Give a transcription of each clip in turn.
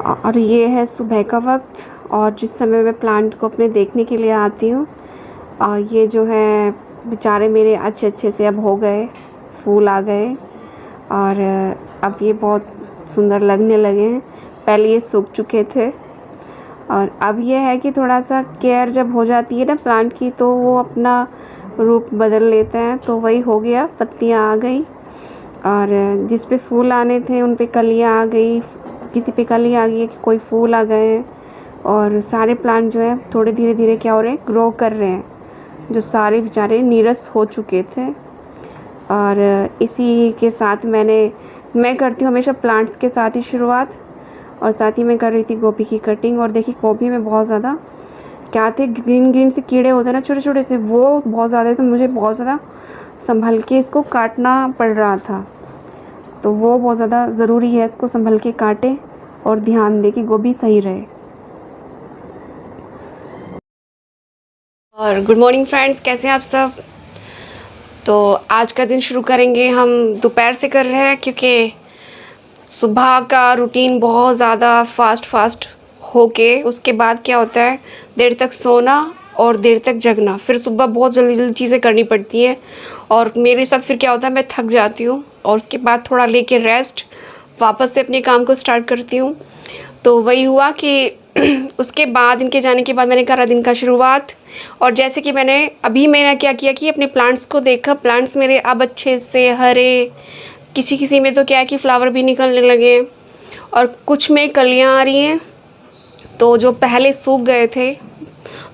और ये है सुबह का वक्त और जिस समय मैं प्लांट को अपने देखने के लिए आती हूँ। और ये जो है बेचारे मेरे अच्छे अच्छे से अब हो गए, फूल आ गए और अब ये बहुत सुंदर लगने लगे हैं। पहले ये सूख चुके थे और अब ये है कि थोड़ा सा केयर जब हो जाती है ना प्लांट की तो वो अपना रूप बदल लेते हैं। तो वही हो गया, पत्तियाँ आ गई और जिस पे फूल आने थे उन पे कलियाँ आ गई, किसी पे कली आ गई है कि कोई फूल आ गए हैं। और सारे प्लांट जो है थोड़े धीरे धीरे क्या हो रहे हैं, ग्रो कर रहे हैं, जो सारे बेचारे नीरस हो चुके थे। और इसी के साथ मैं करती हूँ हमेशा प्लांट्स के साथ ही शुरुआत। और साथ ही मैं कर रही थी गोभी की कटिंग। और देखिए गोभी में बहुत ज़्यादा क्या थे, ग्रीन ग्रीन से कीड़े होते हैं ना छोटे छोटे से, वो बहुत ज़्यादा, तो मुझे बहुत ज़्यादा संभल के इसको काटना पड़ रहा था। तो वो बहुत ज़्यादा ज़रूरी है, इसको संभल के काटें और ध्यान दें कि गोभी सही रहे। और गुड मॉर्निंग फ्रेंड्स, कैसे हैं आप सब। तो आज का दिन शुरू करेंगे हम दोपहर से कर रहे हैं, क्योंकि सुबह का रूटीन बहुत ज़्यादा फास्ट होके उसके बाद क्या होता है, देर तक सोना और देर तक जगना, फिर सुबह बहुत जल्दी जल्दी चीज़ें करनी पड़ती हैं। और मेरे साथ फिर क्या होता है, मैं थक जाती हूँ और उसके बाद थोड़ा लेके रेस्ट, वापस से अपने काम को स्टार्ट करती हूँ। तो वही हुआ कि उसके बाद इनके जाने के बाद मैंने करा दिन का शुरुआत। और जैसे कि मैंने क्या किया कि अपने प्लांट्स को देखा, प्लांट्स मेरे अब अच्छे से हरे, किसी में तो क्या है कि फ्लावर भी निकलने लगे और कुछ में कलियां आ रही हैं। तो जो पहले सूख गए थे,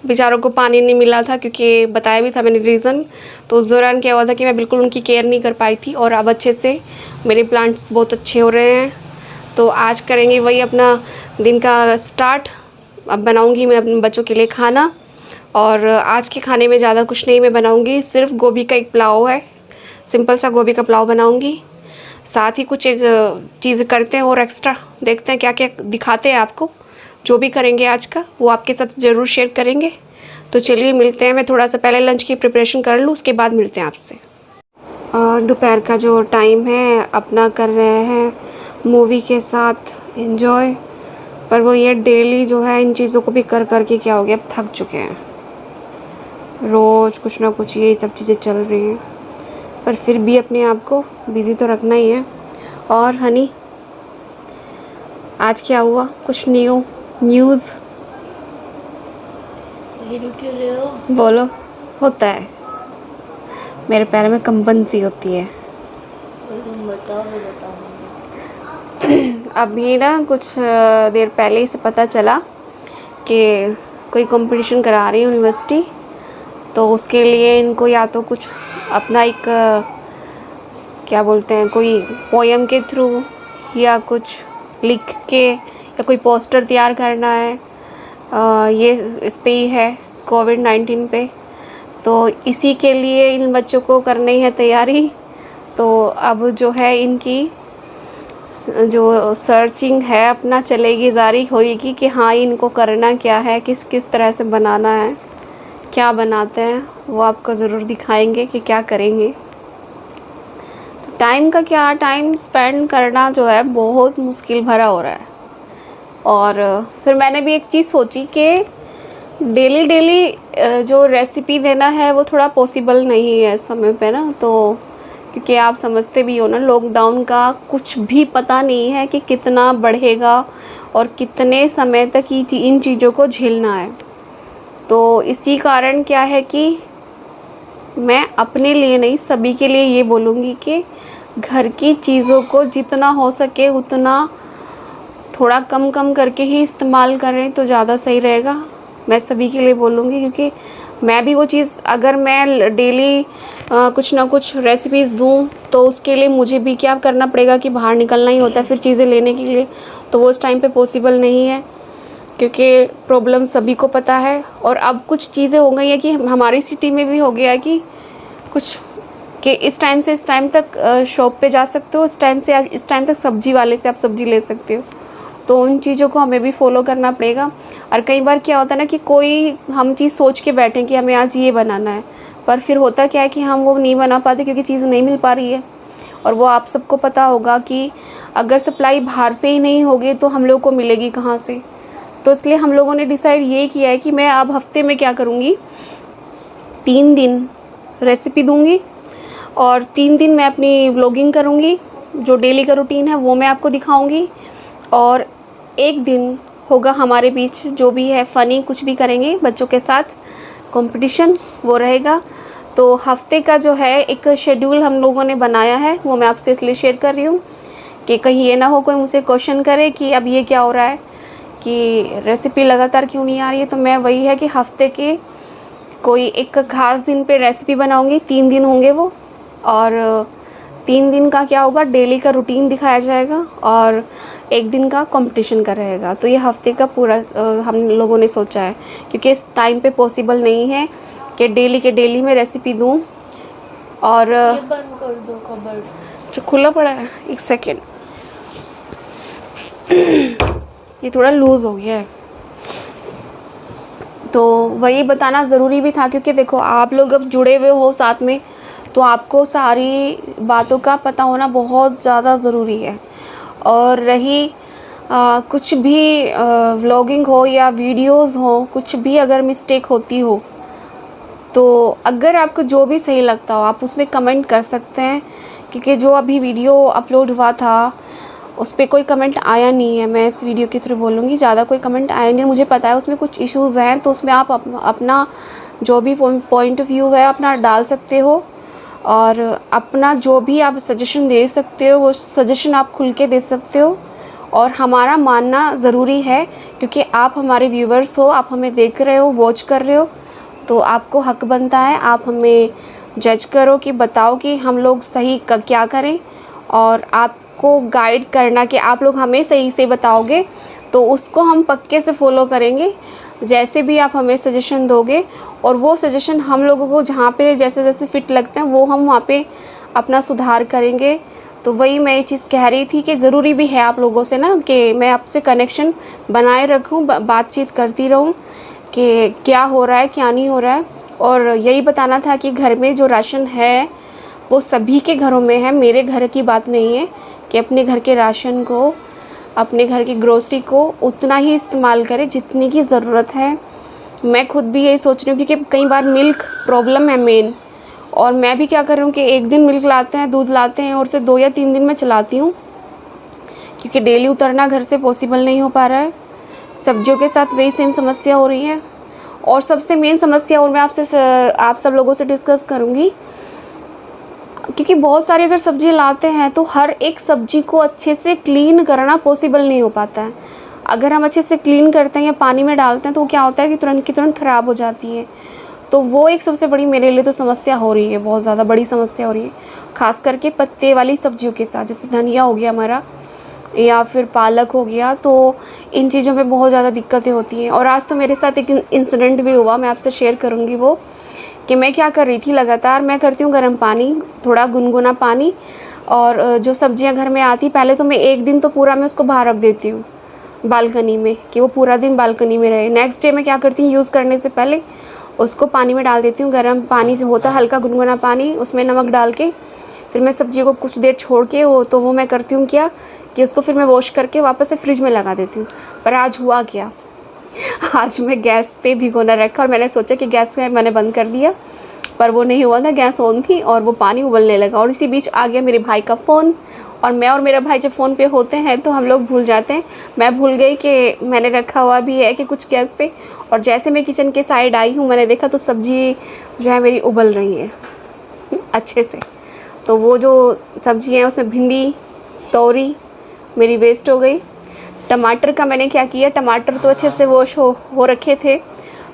बेचारों को पानी नहीं मिला था, क्योंकि बताया भी था मैंने रीज़न। तो उस दौरान क्या हुआ था कि मैं बिल्कुल उनकी केयर नहीं कर पाई थी और अब अच्छे से मेरे प्लांट्स बहुत अच्छे हो रहे हैं। तो आज करेंगे वही अपना दिन का स्टार्ट। अब बनाऊंगी मैं अपने बच्चों के लिए खाना। और आज के खाने में ज़्यादा कुछ नहीं मैं बनाऊंगी, सिर्फ गोभी का एक पुलाव है, सिंपल सा गोभी का पुलाव बनाऊंगी। साथ ही कुछ एक चीज़ करते हैं और एक्स्ट्रा, देखते हैं क्या क्या दिखाते हैं आपको। जो भी करेंगे आज का वो आपके साथ ज़रूर शेयर करेंगे। तो चलिए मिलते हैं, मैं थोड़ा सा पहले लंच की प्रिपरेशन कर लूँ, उसके बाद मिलते हैं आपसे। और दोपहर का जो टाइम है अपना कर रहे हैं मूवी के साथ एंजॉय। पर वो ये डेली जो है इन चीज़ों को भी कर कर के क्या हो गया, अब थक चुके हैं। रोज़ कुछ ना कुछ यही सब चीज़ें चल रही हैं, पर फिर भी अपने आप को बिज़ी तो रखना ही है। और हनी, आज क्या हुआ, कुछ न्यूज़ क्यों रहे हो? बोलो। होता है, मेरे पैर में कंपन सी होती है। तुम बताओ, मैं बताऊंगी। अभी ना कुछ देर पहले ही से पता चला कि कोई कंपटीशन करा रही है यूनिवर्सिटी। तो उसके लिए इनको या तो कुछ अपना एक क्या बोलते हैं, कोई पोएम के थ्रू या कुछ लिख के या कोई पोस्टर तैयार करना है। ये इस पे ही है, कोविड-19 पे। तो इसी के लिए इन बच्चों को करनी है तैयारी। तो अब जो है इनकी जो सर्चिंग है अपना चलेगी, जारी होएगी कि हाँ इनको करना क्या है, किस किस तरह से बनाना है, क्या बनाते हैं, वो आपको ज़रूर दिखाएंगे कि क्या करेंगे। तो टाइम का क्या, टाइम स्पेंड करना जो है बहुत मुश्किल भरा हो रहा है। और फिर मैंने भी एक चीज़ सोची कि डेली जो रेसिपी देना है वो थोड़ा पॉसिबल नहीं है इस समय पे ना। तो क्योंकि आप समझते भी हो ना, लॉकडाउन का कुछ भी पता नहीं है कि कितना बढ़ेगा और कितने समय तक इन चीज़ों को झेलना है। तो इसी कारण क्या है कि मैं अपने लिए नहीं, सभी के लिए ये बोलूँगी कि घर की चीज़ों को जितना हो सके उतना थोड़ा कम कम करके ही इस्तेमाल करें तो ज़्यादा सही रहेगा। मैं सभी के लिए बोलूँगी, क्योंकि मैं भी वो चीज़, अगर मैं डेली कुछ ना कुछ रेसिपीज़ दूँ तो उसके लिए मुझे भी क्या करना पड़ेगा कि बाहर निकलना ही होता है फिर चीज़ें लेने के लिए। तो वो उस टाइम पे पॉसिबल नहीं है, क्योंकि प्रॉब्लम सभी को पता है। और अब कुछ चीज़ें हो गई हैं कि हमारी सिटी में भी हो गया है कि कुछ कि इस टाइम से इस टाइम तक शॉप पे जा सकते हो, इस टाइम से इस टाइम तक सब्ज़ी वाले से आप सब्ज़ी ले सकते हो। तो उन चीज़ों को हमें भी फॉलो करना पड़ेगा। और कई बार क्या होता है ना कि कोई हम चीज़ सोच के बैठें कि हमें आज ये बनाना है, पर फिर होता क्या है कि हम वो नहीं बना पाते क्योंकि चीज़ नहीं मिल पा रही है। और वो आप सबको पता होगा कि अगर सप्लाई बाहर से ही नहीं होगी तो हम लोग को मिलेगी कहाँ से। तो इसलिए हम लोगों ने डिसाइड ये किया है कि मैं अब हफ्ते में क्या करूँगी, 3 दिन रेसिपी दूँगी और 3 दिन मैं अपनी व्लॉगिंग करूँगी, जो डेली का रूटीन है वो मैं आपको दिखाऊँगी। और एक दिन होगा हमारे बीच जो भी है फ़नी, कुछ भी करेंगे बच्चों के साथ, कंपटीशन वो रहेगा। तो हफ्ते का जो है एक शेड्यूल हम लोगों ने बनाया है, वो मैं आपसे इसलिए शेयर कर रही हूँ कि कहीं ये ना हो कोई मुझसे क्वेश्चन करे कि अब ये क्या हो रहा है, कि रेसिपी लगातार क्यों नहीं आ रही है। तो मैं वही है कि हफ्ते के कोई एक ख़ास दिन पे रेसिपी बनाऊँगी, 3 दिन होंगे वो, और 3 दिन का क्या होगा, डेली का रूटीन दिखाया जाएगा और एक दिन का कंपटीशन का रहेगा। तो ये हफ्ते का पूरा हम लोगों ने सोचा है, क्योंकि इस टाइम पे पॉसिबल नहीं है कि डेली के डेली मैं रेसिपी दूँ। और ये बंद कर दो कबर्ड। जो खुला पड़ा है, एक सेकेंड, ये थोड़ा लूज़ हो गया है। तो वही बताना ज़रूरी भी था, क्योंकि देखो आप लोग अब जुड़े हुए हो साथ में, तो आपको सारी बातों का पता होना बहुत ज़्यादा ज़रूरी है। और रही कुछ भी व्लॉगिंग हो या वीडियोस हो, कुछ भी अगर मिस्टेक होती हो तो अगर आपको जो भी सही लगता हो आप उसमें कमेंट कर सकते हैं, क्योंकि जो अभी वीडियो अपलोड हुआ था उस पर कोई कमेंट आया नहीं है। मैं इस वीडियो के थ्रू बोलूँगी, ज़्यादा कोई कमेंट आया नहीं, मुझे पता है उसमें कुछ इश्यूज़ हैं, तो उसमें आप अपना जो भी पॉइंट ऑफ व्यू है अपना डाल सकते हो और अपना जो भी आप सजेशन दे सकते हो वो सजेशन आप खुल के दे सकते हो। और हमारा मानना ज़रूरी है, क्योंकि आप हमारे व्यूवर्स हो, आप हमें देख रहे हो, वॉच कर रहे हो, तो आपको हक बनता है आप हमें जज करो कि बताओ कि हम लोग सही क्या करें, और आपको गाइड करना कि आप लोग हमें सही से बताओगे तो उसको हम पक्के से फॉलो करेंगे, जैसे भी आप हमें सजेशन दोगे। और वो सजेशन हम लोगों को जहाँ पे जैसे जैसे फिट लगते हैं वो हम वहाँ पे अपना सुधार करेंगे। तो वही मैं ये चीज़ कह रही थी कि ज़रूरी भी है आप लोगों से ना कि मैं आपसे कनेक्शन बनाए रखूँ, बातचीत करती रहूँ कि क्या हो रहा है क्या नहीं हो रहा है। और यही बताना था कि घर में जो राशन है वो सभी के घरों में है, मेरे घर की बात नहीं है, कि अपने घर के राशन को, अपने घर की ग्रोसरी को उतना ही इस्तेमाल करें जितनी की ज़रूरत है। मैं खुद भी यही सोच रही हूँ, क्योंकि कई बार मिल्क प्रॉब्लम है मेन, और मैं भी क्या कर रही हूँ कि एक दिन मिल्क लाते हैं, दूध लाते हैं, और उसे 2 या 3 दिन में चलाती हूँ, क्योंकि डेली उतरना घर से पॉसिबल नहीं हो पा रहा है। सब्जियों के साथ वही सेम समस्या हो रही है। और सबसे मेन समस्या, और मैं आप सब लोगों से डिस्कस करूँगी, क्योंकि बहुत सारी अगर सब्ज़ी लाते हैं तो हर एक सब्ज़ी को अच्छे से क्लीन करना पॉसिबल नहीं हो पाता है। अगर हम अच्छे से क्लीन करते हैं या पानी में डालते हैं तो क्या होता है कि तुरंत की तुरंत ख़राब हो जाती है। तो वो एक सबसे बड़ी मेरे लिए तो समस्या हो रही है, बहुत ज़्यादा बड़ी समस्या हो रही है, ख़ास करके पत्ते वाली सब्जियों के साथ, जैसे धनिया हो गया हमारा या फिर पालक हो गया, तो इन चीज़ों में बहुत ज़्यादा दिक्कतें होती हैं। और आज तो मेरे साथ एक इंसिडेंट भी हुआ, मैं आपसे शेयर करूँगी वो, कि मैं क्या कर रही थी, लगातार मैं करती हूँ गर्म पानी, थोड़ा गुनगुना पानी, और जो सब्जियाँ घर में आती पहले तो मैं एक दिन तो पूरा मैं उसको बाहर रख देती हूँ बालकनी में, कि वो पूरा दिन बालकनी में रहे। नेक्स्ट डे मैं क्या करती हूँ, यूज़ करने से पहले उसको पानी में डाल देती हूँ, गर्म पानी से होता है हल्का गुनगुना पानी, उसमें नमक डाल के फिर मैं सब्जियों को कुछ देर छोड़ के वो मैं करती हूँ क्या कि उसको फिर मैं वॉश करके वापस से फ्रिज में लगा देती हूँ। पर आज हुआ क्या, आज मैं गैस पे भिगोना रखा और मैंने सोचा कि गैस पे मैंने बंद कर दिया, पर वो नहीं हुआ था, गैस ऑन थी और वो पानी उबलने लगा। और इसी बीच आ गया मेरे भाई का फ़ोन, और मैं और मेरा भाई जब फ़ोन पे होते हैं तो हम लोग भूल जाते हैं। मैं भूल गई कि मैंने रखा हुआ भी है कि कुछ गैस पे, और जैसे मैं किचन के साइड आई हूँ मैंने देखा तो सब्ज़ी जो है मेरी उबल रही है अच्छे से। तो वो जो सब्ज़ी है उसमें भिंडी तोरी मेरी वेस्ट हो गई। टमाटर का मैंने क्या किया, टमाटर तो अच्छे से वॉश हो रखे थे,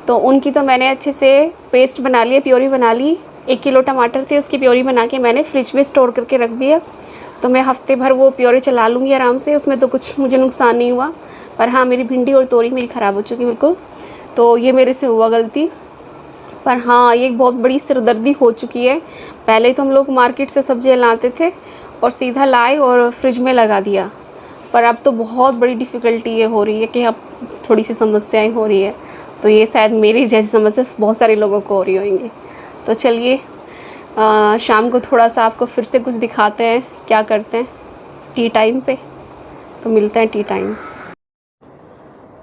तो उनकी तो मैंने अच्छे से पेस्ट बना लिया, प्योरी बना ली। 1 किलो टमाटर थे, उसकी प्योरी बना के मैंने फ्रिज में स्टोर करके रख दिया, तो मैं हफ्ते भर वो प्योरी चला लूँगी आराम से, उसमें तो कुछ मुझे नुकसान नहीं हुआ। पर हाँ, मेरी भिंडी और तोरी मेरी ख़राब हो चुकी बिल्कुल, तो ये मेरे से हुआ गलती। पर हाँ, ये एक बहुत बड़ी सिरदर्दी हो चुकी है। पहले तो हम लोग मार्केट से सब्जियाँ लाते थे और सीधा लाए और फ्रिज में लगा दिया, पर अब तो बहुत बड़ी डिफ़िकल्टी ये हो रही है कि अब थोड़ी सी समस्याएं हो रही है। तो ये शायद मेरी जैसी समस्या बहुत सारे लोगों को हो रही होंगी। तो चलिए शाम को थोड़ा सा आपको फिर से कुछ दिखाते हैं क्या करते हैं टी टाइम पे। तो मिलता है टी टाइम।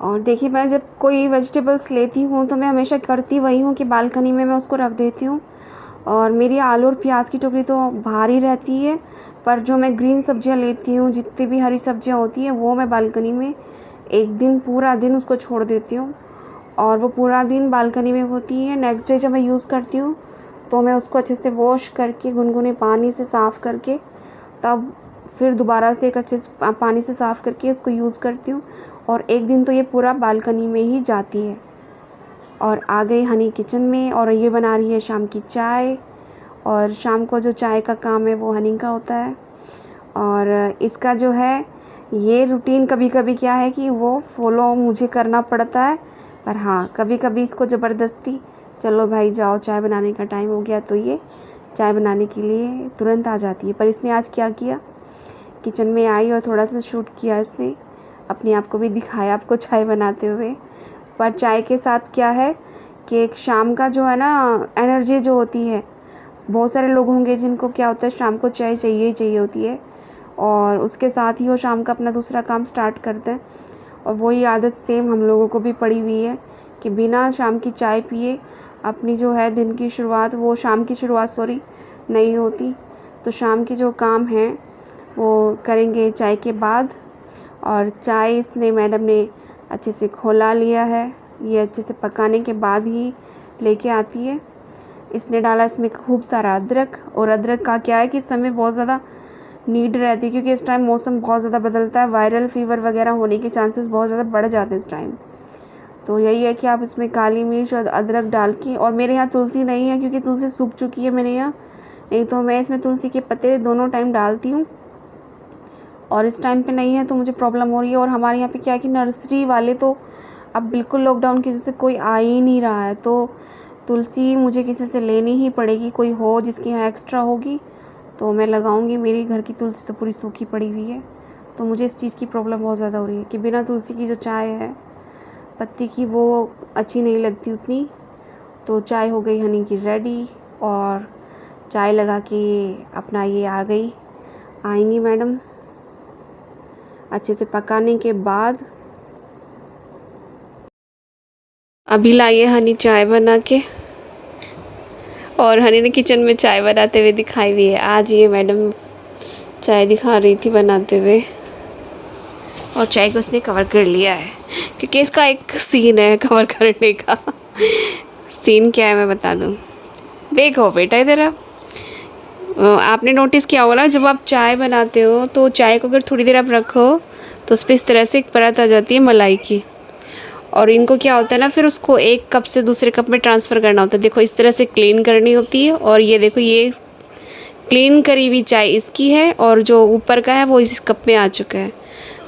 और देखिए मैं जब कोई वेजिटेबल्स लेती हूँ तो मैं हमेशा करती वही हूँ कि बालकनी में मैं उसको रख देती हूँ। और मेरी आलू और प्याज की टोकरी तो बाहर ही रहती है, पर जो मैं ग्रीन सब्जियाँ लेती हूँ, जितनी भी हरी सब्जियाँ होती हैं, वो मैं बालकनी में एक दिन पूरा दिन उसको छोड़ देती हूँ और वो पूरा दिन बालकनी में होती है। नेक्स्ट डे जब मैं यूज़ करती हूँ तो मैं उसको अच्छे से वॉश करके गुनगुने पानी से साफ़ करके तब फिर दोबारा से एक अच्छे से पानी से साफ़ करके उसको यूज़ करती हूँ। और एक दिन तो ये पूरा बालकनी में ही जाती है। और आ गई हनी किचन में और ये बना रही है शाम की चाय। और शाम को जो चाय का काम है वो हनी का होता है। और इसका जो है ये रूटीन कभी कभी क्या है कि वो फॉलो मुझे करना पड़ता है, पर हाँ कभी कभी इसको ज़बरदस्ती चलो भाई जाओ चाय बनाने का टाइम हो गया तो ये चाय बनाने के लिए तुरंत आ जाती है। पर इसने आज क्या किया, किचन में आई और थोड़ा सा शूट किया, इसने अपने आप को भी दिखाया आपको चाय बनाते हुए। पर चाय के साथ क्या है कि एक शाम का जो है ना एनर्जी जो होती है, बहुत सारे लोग होंगे जिनको क्या होता है शाम को चाय चाहिए ही चाहिए होती है और उसके साथ ही वो शाम का अपना दूसरा काम स्टार्ट करते हैं। और वही आदत सेम हम लोगों को भी पड़ी हुई है कि बिना शाम की चाय पिए अपनी जो है दिन की शुरुआत, वो शाम की शुरुआत नहीं होती। तो शाम की जो काम है वो करेंगे चाय के बाद। और चाय इसने मैडम ने अच्छे से खौला लिया है, ये अच्छे से पकाने के बाद ही लेके आती है। इसने डाला इसमें खूब सारा अदरक, और अदरक का क्या है कि इस समय बहुत ज़्यादा नीड रहती है क्योंकि इस टाइम मौसम बहुत ज़्यादा बदलता है, वायरल फीवर वगैरह होने के चांसेस बहुत ज़्यादा बढ़ जाते हैं इस टाइम। तो यही है कि आप इसमें काली मिर्च और अदरक डाल के, और मेरे यहाँ तुलसी नहीं है क्योंकि तुलसी सूख चुकी है मेरे यहाँ, नहीं तो मैं इसमें तुलसी के पत्ते दोनों टाइम डालती हूँ। और इस टाइम पे नहीं है तो मुझे प्रॉब्लम हो रही है। और हमारे यहाँ पे क्या है कि नर्सरी वाले तो अब बिल्कुल लॉकडाउन की वजह से कोई आ ही नहीं रहा है, तो तुलसी मुझे किसी से लेनी ही पड़ेगी, कोई हो जिसके यहाँ एक्स्ट्रा होगी तो मैं लगाऊंगी। मेरी घर की तुलसी तो पूरी सूखी पड़ी हुई है, तो मुझे इस चीज़ की प्रॉब्लम बहुत ज़्यादा हो रही है कि बिना तुलसी की जो चाय है पत्ती की वो अच्छी नहीं लगती उतनी। तो चाय हो गई हनी की रेडी, और चाय लगा के अपना ये आएंगी मैडम अच्छे से पकाने के बाद। अभी लाइए हनी चाय बना के, और हनी ने किचन में चाय बनाते हुए दिखाई हुई है। आज ये मैडम चाय दिखा रही थी बनाते हुए, और चाय को उसने कवर कर लिया है क्योंकि इसका एक सीन है कवर करने का। सीन क्या है मैं बता दूँ, देखो बेटा इधर आपने नोटिस किया होगा ना, जब आप चाय बनाते हो तो चाय को अगर थोड़ी देर आप रखो तो उस पर इस तरह से एक परत आ जाती है मलाई की, और इनको क्या होता है ना फिर उसको एक कप से दूसरे कप में ट्रांसफ़र करना होता है। देखो इस तरह से क्लीन करनी होती है, और ये देखो ये क्लीन करी हुई चाय इसकी है और जो ऊपर का है वो इस कप में आ चुका है।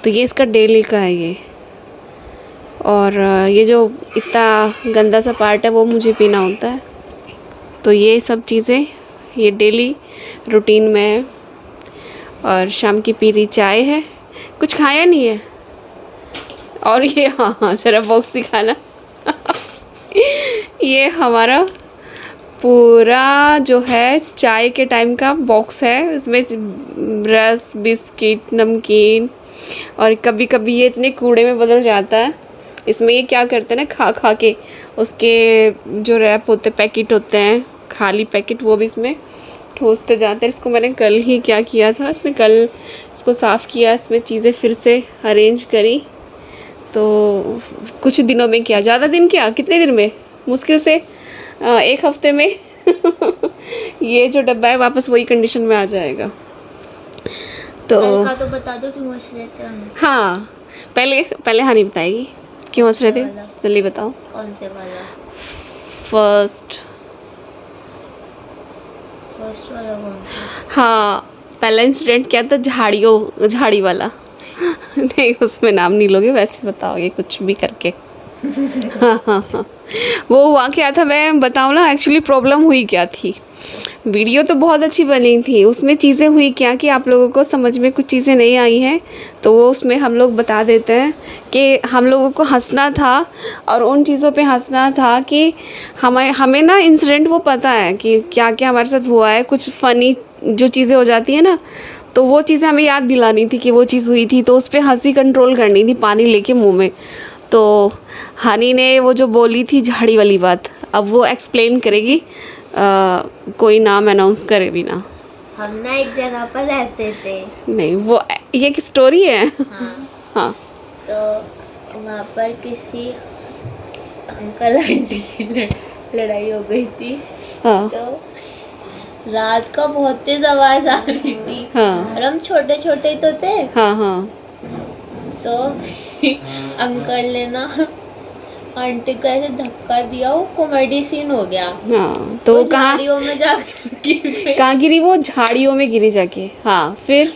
तो ये इसका डेली का है ये, और ये जो इतना गंदा सा पार्ट है वो मुझे पीना होता है। तो ये सब चीज़ें ये डेली रूटीन में है। और शाम की पी रही चाय है, कुछ खाया नहीं है। और ये हाँ ज़रा बॉक्स दिखाना। ये हमारा पूरा जो है चाय के टाइम का बॉक्स है, इसमें रस, बिस्किट, नमकीन, और कभी कभी ये इतने कूड़े में बदल जाता है। इसमें ये क्या करते हैं ना, खा खा के उसके जो रैप होते पैकेट होते हैं खाली पैकेट, वो भी इसमें ठोसते जाते हैं। इसको मैंने कल ही क्या किया था, इसमें कल इसको साफ़ किया, इसमें चीज़ें फिर से अरेंज करी। तो कुछ दिनों में क्या, ज़्यादा दिन क्या, कितने दिन में, मुश्किल से 1 हफ्ते में ये जो डब्बा है वापस वही कंडीशन में आ जाएगा। तो तो बता दो क्यों हंस रहे थे हम। हाँ पहले हनी बताएगी क्यों हंस रहे थे, जल्दी बताओ। कौन से वाला? फर्स्ट वाला कौन सा? हाँ पहला इंसिडेंट क्या था, झाड़ी वाला। नहीं उसमें नाम नहीं लोगे, वैसे बताओगे कुछ भी करके। हाँ वो हुआ क्या था मैं बताऊँ ना, एक्चुअली प्रॉब्लम हुई क्या थी। वीडियो तो बहुत अच्छी बनी थी, उसमें चीज़ें हुई क्या कि आप लोगों को समझ में कुछ चीज़ें नहीं आई हैं, तो वो उसमें हम लोग बता देते हैं कि हम लोगों को हंसना था और उन चीज़ों पे हंसना था कि हमें ना इंसिडेंट वो पता है कि क्या क्या हमारे साथ हुआ है। कुछ फ़नी जो चीज़ें हो जाती हैं ना तो वो चीज़ें हमें याद दिलानी थी कि वो चीज़ हुई थी, तो उस पर हंसी कंट्रोल करनी थी पानी लेके मुंह में। तो हनी ने वो जो बोली थी झाड़ी वाली बात, अब वो एक्सप्लेन करेगी, कोई नाम अनाउंस करे बिना। हम ना एक जगह पर रहते थे। नहीं, वो ये एक स्टोरी है। हाँ। हाँ तो वहाँ पर किसी अंकल आंटी की लड़ाई हो गई थी। हाँ तो रात का बहुत तेज आवाज आ रही थी हाँ और हम छोटे छोटे तो थे। हाँ हाँ तो अंकल ने ना आंटी को ऐसे धक्का दिया, वो कॉमेडी सीन हो गया। हाँ। तो वो कहाँ झाड़ियों में जाकर गिर गई। कहाँ गिरी? वो झाड़ियों में गिरी जाके। हाँ, फिर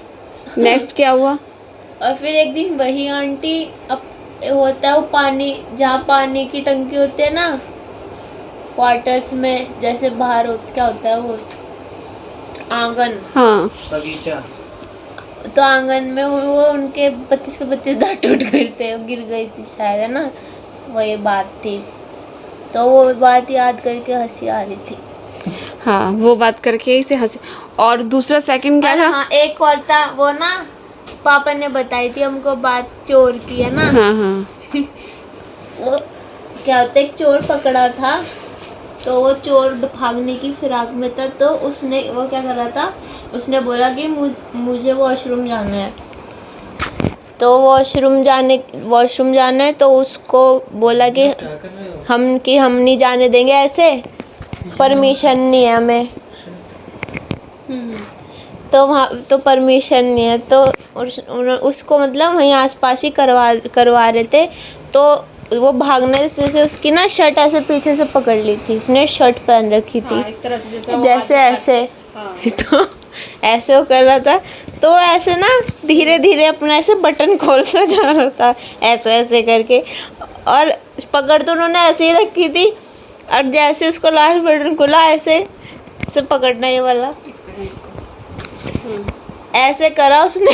नेक्स्ट क्या हुआ? और फिर एक दिन वही आंटी, अब होता है वो पानी, जहाँ पानी की टंकी होती है ना क्वार्टर्स में, जैसे बाहर क्या होता है वो आंगन, हाँ बगीचा। तो आंगन में वो उनके 32 के 32 दांत टूट गए थे, वो गिर गई थी शायद, है ना, वही बात थी। तो वो बात याद करके हंसी आ रही थी। हाँ, वो बात करके इसे हंसी। और दूसरा सेकंड क्या और था? हाँ, एक और था वो ना, पापा ने बताई थी हमको बात चोर की, है ना। हाँ हाँ वो क्या होता है, एक चोर पकड़ा था, तो वो चोर भागने की फिराक में था, तो उसने वो क्या कर रहा था, उसने बोला कि मुझे वॉशरूम जाना है। तो वॉशरूम जाना है, तो उसको बोला कि हम नहीं जाने देंगे, ऐसे परमिशन नहीं है हमें। तो वहाँ तो परमिशन नहीं है, तो उसको मतलब वहीं आसपास ही करवा रहे थे। तो वो भागने से उसकी ना शर्ट ऐसे पीछे से पकड़ ली थी, उसने शर्ट पहन रखी थी। हाँ, इस तरह से जैसे ऐसे। हाँ। तो ऐसे वो कर रहा था, तो ऐसे ना धीरे धीरे अपना ऐसे बटन खोलता जा रहा था, ऐसे ऐसे करके। और पकड़ तो उन्होंने ऐसे ही रखी थी, और जैसे उसको लास्ट बटन खुला, ऐसे से पकड़ना ये वाला, ऐसे करा उसने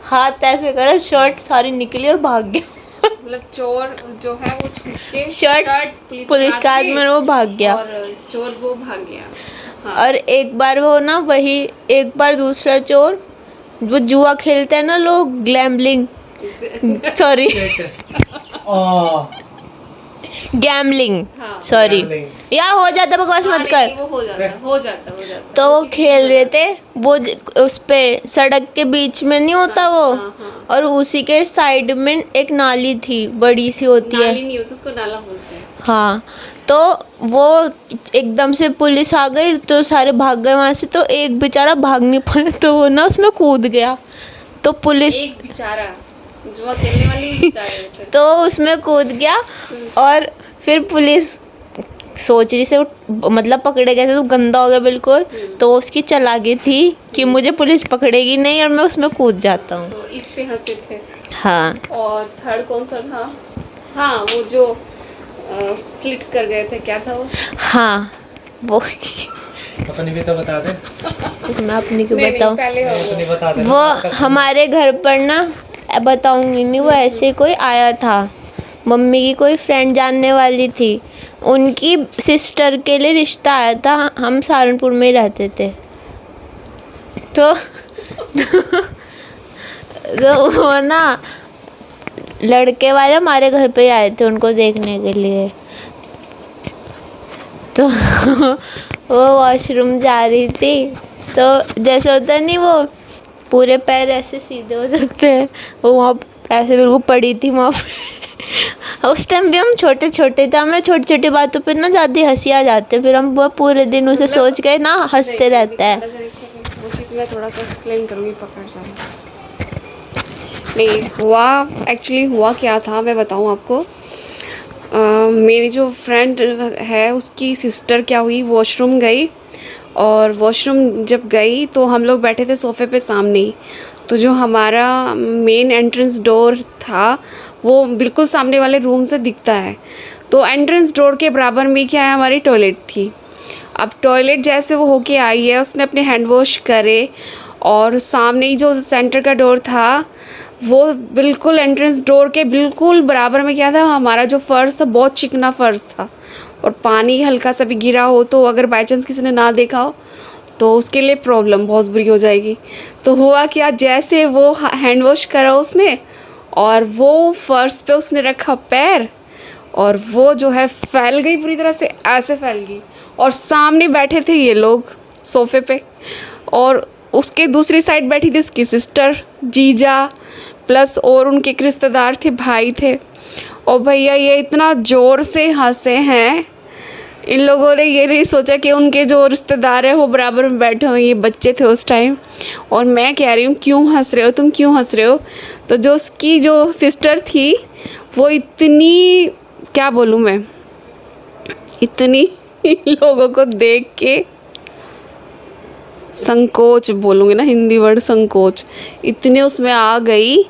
हाथ ऐसे करा, शर्ट सारी निकली और भाग गया। मतलब चोर जो है वो छुप के शर्ट पुलिस के हाथ में, वो भाग गया और चोर वो भाग गया। हाँ। और एक बार वो ना एक बार दूसरा चोर, वो जुआ खेलते हैं ना लोग, ग्लैम्बलिंग, सॉरी गैम्बलिंग, हाँ। सॉरी, या हो जाता, बकवास मत कर। वो हो जाता तो वो खेल रहे थे, वो उस पे सड़क के बीच में नहीं होता वो, हाँ। और उसी के साइड में एक नाली थी, बड़ी सी होती है। नाली नहीं होती, उसको नाला बोलते हैं। हाँ, तो वो एकदम से पुलिस आ गई, तो सारे भाग गए वहाँ से। तो एक बेचारा भाग नहीं पाया, तो वो ना उसमें कूद गया। तो पुलिस, एक बेचारा जुआ खेलने वाली बेचारे थे। तो उसमें कूद गया, और फिर पुलिस सोच रही से मतलब पकड़े गए थे, तो गंदा हो गया बिल्कुल। तो उसकी चलाकी थी कि मुझे पुलिस पकड़ेगी नहीं, और मैं उसमें कूद जाता हूँ। तो इस पे हंसे थे। हाँ, और थर्ड कौन सा था? हाँ, वो जो स्लिट कर गए थे, क्या था वो? हाँ, वो अपनी भी तो बता दे। मैं अपनी क्यों नहीं, बताऊँ? पहले हो अपनी बता दे। वो हमारे घर पर ना, बताऊंगी नहीं, वो ऐसे कोई आया था, मम्मी की कोई फ्रेंड जानने वाली थी, उनकी सिस्टर के लिए रिश्ता आया था। हम सहारनपुर में ही रहते थे। तो वो ना लड़के वाले हमारे घर पे ही आए थे उनको देखने के लिए। तो वो वॉशरूम जा रही थी, तो जैसे होता है नहीं, वो पूरे पैर ऐसे सीधे हो जाते हैं, वो वहाँ ऐसे बिल्कुल पड़ी थी वहाँ पे। उस टाइम भी हम छोटे छोटे थे, हमें छोटी छोटी बातों पे ना ज़्यादा हंसी आ जाती है, फिर हम वो पूरे दिन उसे सोच के ना हंसते रहते हैं। वो चीज़ मैं थोड़ा सा एक्सप्लेन करूँगी, पकड़ जाना। नहीं हुआ, एक्चुअली हुआ क्या था मैं बताऊँ आपको। मेरी जो फ्रेंड है उसकी सिस्टर क्या हुई, वॉशरूम गई, और वॉशरूम जब गई तो हम लोग बैठे थे सोफ़े पे सामने ही। तो जो हमारा मेन एंट्रेंस डोर था वो बिल्कुल सामने वाले रूम से दिखता है। तो एंट्रेंस डोर के बराबर में क्या है, हमारी टॉयलेट थी। अब टॉयलेट जैसे वो होके आई है, उसने अपने हैंड वॉश करे, और सामने ही जो सेंटर का डोर था वो बिल्कुल एंट्रेंस डोर के बिल्कुल बराबर में क्या था, हमारा जो फ़र्श था बहुत चिकना फ़र्श था, और पानी हल्का सा भी गिरा हो तो अगर बाई चांस किसी ने ना देखा हो तो उसके लिए प्रॉब्लम बहुत बुरी हो जाएगी। तो हुआ क्या, जैसे वो हैंड वॉश करा उसने और वो फर्श पे उसने रखा पैर और वो जो है फैल गई पूरी तरह से, ऐसे फैल गई। और सामने बैठे थे ये लोग सोफे पे और उसके दूसरी साइड बैठी थी उसकी सिस्टर, जीजा प्लस और उनके एक रिश्तेदार थे, भाई थे। और भैया ये इतना ज़ोर से हंसे हैं, इन लोगों ने ये नहीं सोचा कि उनके जो रिश्तेदार हैं वो बराबर में बैठे हुए, ये बच्चे थे उस टाइम। और मैं कह रही हूँ क्यों हंस रहे हो तुम, क्यों हंस रहे हो? तो जो उसकी जो सिस्टर थी वो इतनी, क्या बोलूँ मैं, इतनी लोगों को देख के संकोच बोलूँगी ना, हिंदी वर्ड संकोच, इतने उसमें आ गई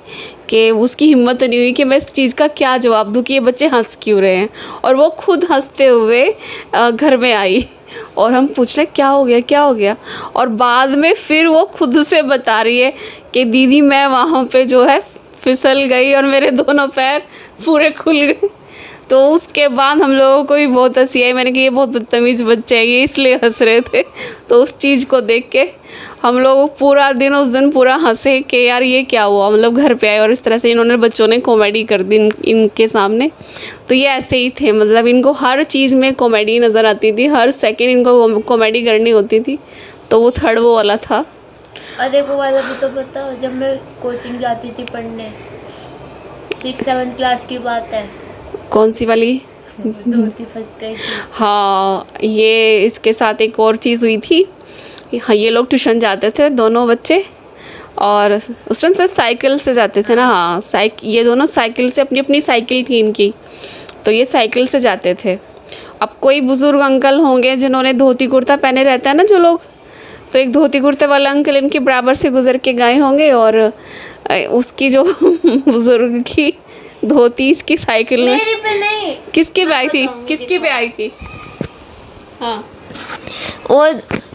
कि उसकी हिम्मत नहीं हुई कि मैं इस चीज़ का क्या जवाब दूँ कि ये बच्चे हंस क्यों रहे हैं। और वो खुद हंसते हुए घर में आई और हम पूछ रहे क्या हो गया, क्या हो गया। और बाद में फिर वो खुद से बता रही है कि दीदी मैं वहाँ पे जो है फिसल गई और मेरे दोनों पैर पूरे खुल गए। तो उसके बाद हम लोगों को भी बहुत हंसी आई। मैंने कहा ये बहुत बदतमीज़ बच्चे हैं, ये इसलिए हंस रहे थे। तो उस चीज़ को देख के हम लोग पूरा दिन उस दिन पूरा हंसे कि यार ये क्या हुआ। मतलब घर पे आए और इस तरह से इन्होंने बच्चों ने कॉमेडी कर दी इनके सामने। तो ये ऐसे ही थे, मतलब इनको हर चीज़ में कॉमेडी नज़र आती थी, हर सेकंड इनको कॉमेडी करनी होती थी। तो वो थर्ड वो वाला था। अरे वो वाला भी तो बताओ, जब मैं कोचिंग जाती थी पढ़ने, 6-7 क्लास की बात है। कौन सी वाली? धोती फंस गई थी। हाँ, ये इसके साथ एक और चीज़ हुई थी। हाँ, ये लोग ट्यूशन जाते थे दोनों बच्चे और उस टाइम से साइकिल से जाते थे ना। हाँ, ये दोनों साइकिल से, अपनी अपनी साइकिल थी इनकी, तो ये साइकिल से जाते थे। अब कोई बुज़ुर्ग अंकल होंगे जिन्होंने धोती कुर्ता पहने रहता है ना जो लोग, तो एक धोती कुर्ते वाला अंकल इनके बराबर से गुजर के गए होंगे और उसकी जो बुज़ुर्ग की धोती इसकी साइकिल में, मेरी पे नहीं, किसके पे आई थी, किसके पे आई थी? हाँ,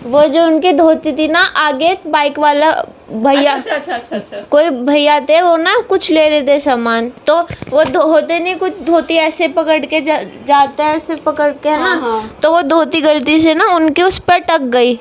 वो जो उनकी धोती थी ना, आगे एक बाइक वाला भैया, अच्छा। कोई भैया थे, वो ना कुछ ले रहे थे सामान, तो वो होते नहीं कुछ धोती ऐसे पकड़ के जाता है, ऐसे पकड़ के, है ना। हाँ। तो वो धोती गलती से ना उनके उस पर टक गई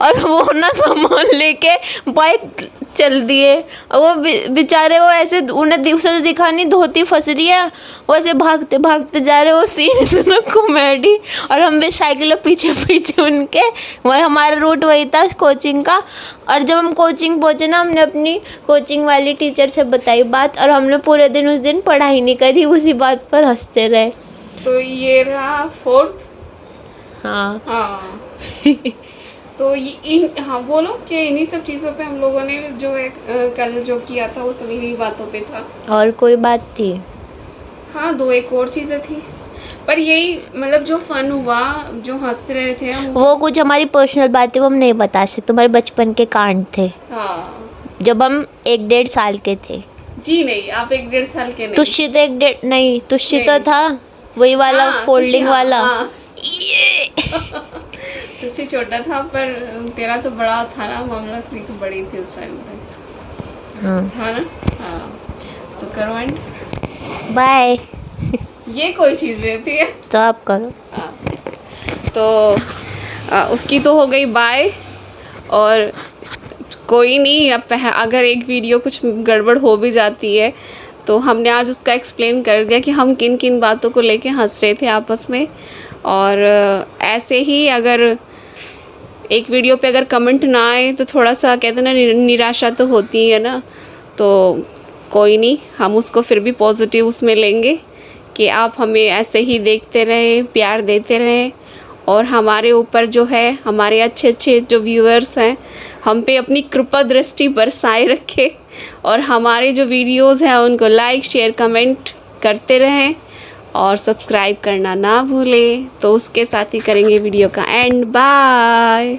और वो ना सामान लेके बाइक चल दिए। और वो बेचारे वो ऐसे, उन्हें उसे दिखा नहीं धोती फंस रही है, वो ऐसे भागते भागते जा रहे। वो सीन इतना कॉमेडी, और हम भी साइकिल पीछे पीछे उनके, वही हमारा रूट वही था कोचिंग का। और जब हम कोचिंग पहुँचे ना, हमने अपनी कोचिंग वाली टीचर से बताई बात, और हमने पूरे दिन उस दिन पढ़ाई नहीं करी, उसी बात पर हंसते रहे। तो ये रहा 4th। हाँ तो हाँ बोलो कि इन्हीं सब चीज़ों पे हम लोगों ने जो है कल जो किया था वो सब इन्हीं बातों पे था। और कोई बात थी? हाँ, 2 एक और चीज़ें थी, पर यही मतलब जो फन हुआ, जो हंसते रहे थे हम। वो कुछ हमारी पर्सनल बातें वो हम नहीं बता सकते, तुम्हारे बचपन के कांड थे। हाँ, जब हम 1-1.5 साल के थे। जी नहीं, आप 1-1.5 साल के नहीं। तुष्य तो 1-1.5 नहीं, तुष्य तो था वही वाला, हाँ, फोल्डिंग वाला। ये तुझसे छोटा था, पर तेरा तो बड़ा था ना मामला, थोड़ी तो बड़ी थी उस टाइम पे। हाँ ना। हाँ, तो करो एंड बाय। ये कोई चीज़ नहीं थी। तो आप करो। हाँ, तो उसकी तो हो गई बाय। और कोई नहीं, अब अगर एक वीडियो कुछ गड़बड़ हो भी जाती है तो हमने आज उसका एक्सप्लेन कर दिया कि हम किन किन बातों को लेके हंस रहे थे आपस में। और ऐसे ही अगर एक वीडियो पे अगर कमेंट ना आए तो थोड़ा सा कहते ना, निराशा तो होती है ना। तो कोई नहीं, हम उसको फिर भी पॉजिटिव उसमें लेंगे कि आप हमें ऐसे ही देखते रहें, प्यार देते रहें, और हमारे ऊपर जो है, हमारे अच्छे अच्छे जो व्यूअर्स हैं, हम पे अपनी कृपा दृष्टि बरसाए रखें, और हमारे जो वीडियोज़ हैं उनको लाइक शेयर कमेंट करते रहें, और सब्सक्राइब करना ना भूलें। तो उसके साथ ही करेंगे वीडियो का एंड। बाय।